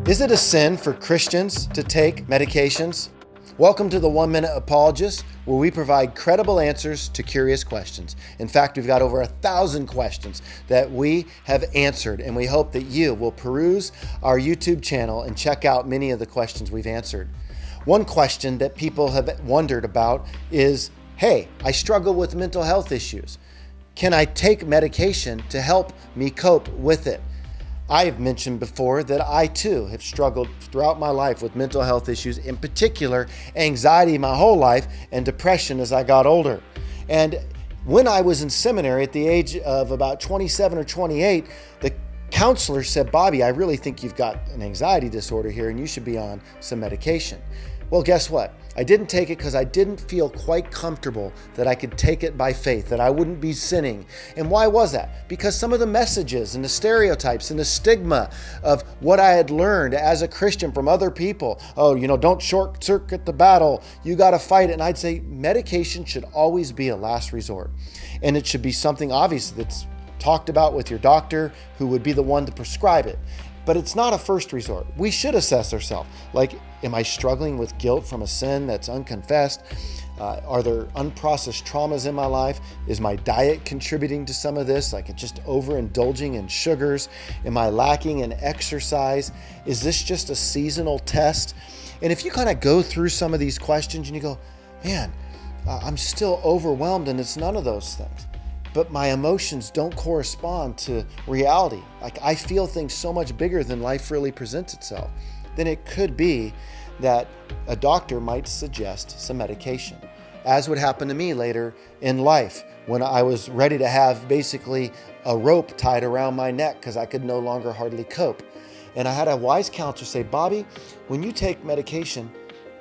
Is it a sin for Christians to take medications? Welcome to the 1 Minute Apologist, where we provide credible answers to curious questions. In fact, we've got over 1,000 questions that we have answered, and we hope that you will peruse our YouTube channel and check out many of the questions we've answered. One question that people have wondered about is, hey, I struggle with mental health issues. Can I take medication to help me cope with it? I have mentioned before that I too have struggled throughout my life with mental health issues, in particular anxiety my whole life and depression as I got older. And when I was in seminary at the age of about 27 or 28, the counselor said, Bobby, I really think you've got an anxiety disorder here and you should be on some medication. Well, guess what? I didn't take it because I didn't feel quite comfortable that I could take it by faith, that I wouldn't be sinning. And why was that? Because some of the messages and the stereotypes and the stigma of what I had learned as a Christian from other people. Oh, don't short circuit the battle. You got to fight it. And I'd say medication should always be a last resort. And it should be something obvious that's talked about with your doctor, who would be the one to prescribe it. But it's not a first resort. We should assess ourselves. Like, am I struggling with guilt from a sin that's unconfessed? Are there unprocessed traumas in my life? Is my diet contributing to some of this? Like it's just overindulging in sugars? Am I lacking in exercise? Is this just a seasonal test? And if you kind of go through some of these questions and you go, man, I'm still overwhelmed and it's none of those things. But my emotions don't correspond to reality. Like I feel things so much bigger than life really presents itself. Then it could be that a doctor might suggest some medication, as would happen to me later in life when I was ready to have basically a rope tied around my neck because I could no longer hardly cope. And I had a wise counselor say, Bobby, when you take medication,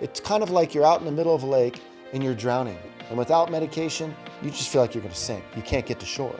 it's kind of like you're out in the middle of a lake and you're drowning. And without medication, you just feel like you're going to sink. You can't get to shore.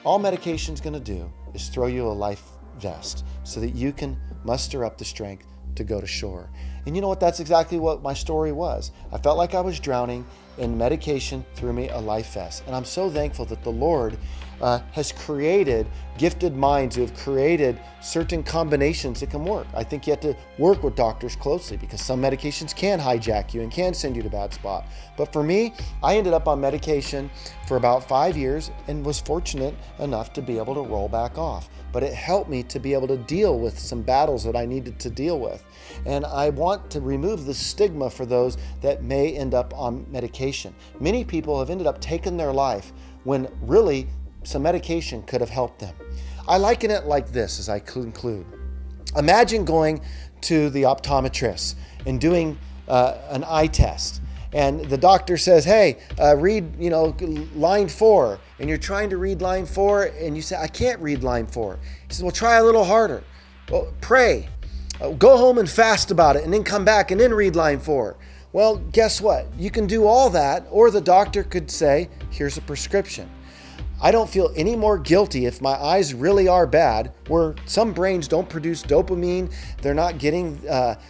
All medication's going to do is throw you a life vest so that you can muster up the strength to go to shore. And you know what? That's exactly what my story was. I felt like I was drowning, and medication threw me a life vest. And I'm so thankful that the Lord has created gifted minds who have created certain combinations that can work. I think you have to work with doctors closely because some medications can hijack you and can send you to a bad spot. But for me, I ended up on medication for about 5 years and was fortunate enough to be able to roll back off. But it helped me to be able to deal with some battles that I needed to deal with. And I want to remove the stigma for those that may end up on medication. Many people have ended up taking their life when really some medication could have helped them. I liken it like this as I conclude. Imagine going to the optometrist and doing an eye test. And the doctor says, hey, read, line 4. And you're trying to read line 4 and you say, I can't read line 4. He says, well, try a little harder. Well, pray. Go home and fast about it and then come back and then read line 4. Well, guess what? You can do all that, or the doctor could say, here's a prescription. I don't feel any more guilty if my eyes really are bad, where some brains don't produce dopamine, they're not getting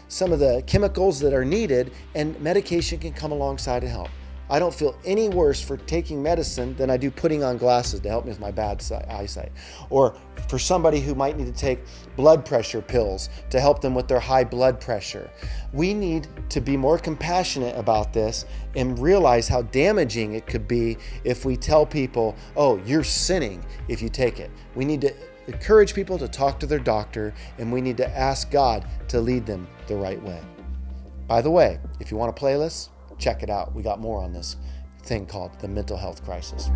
some of the chemicals that are needed, and medication can come alongside to help. I don't feel any worse for taking medicine than I do putting on glasses to help me with my bad eyesight. Or for somebody who might need to take blood pressure pills to help them with their high blood pressure. We need to be more compassionate about this and realize how damaging it could be if we tell people, oh, you're sinning if you take it. We need to encourage people to talk to their doctor, and we need to ask God to lead them the right way. By the way, if you want a playlist, check it out. We got more on this thing called the mental health crisis.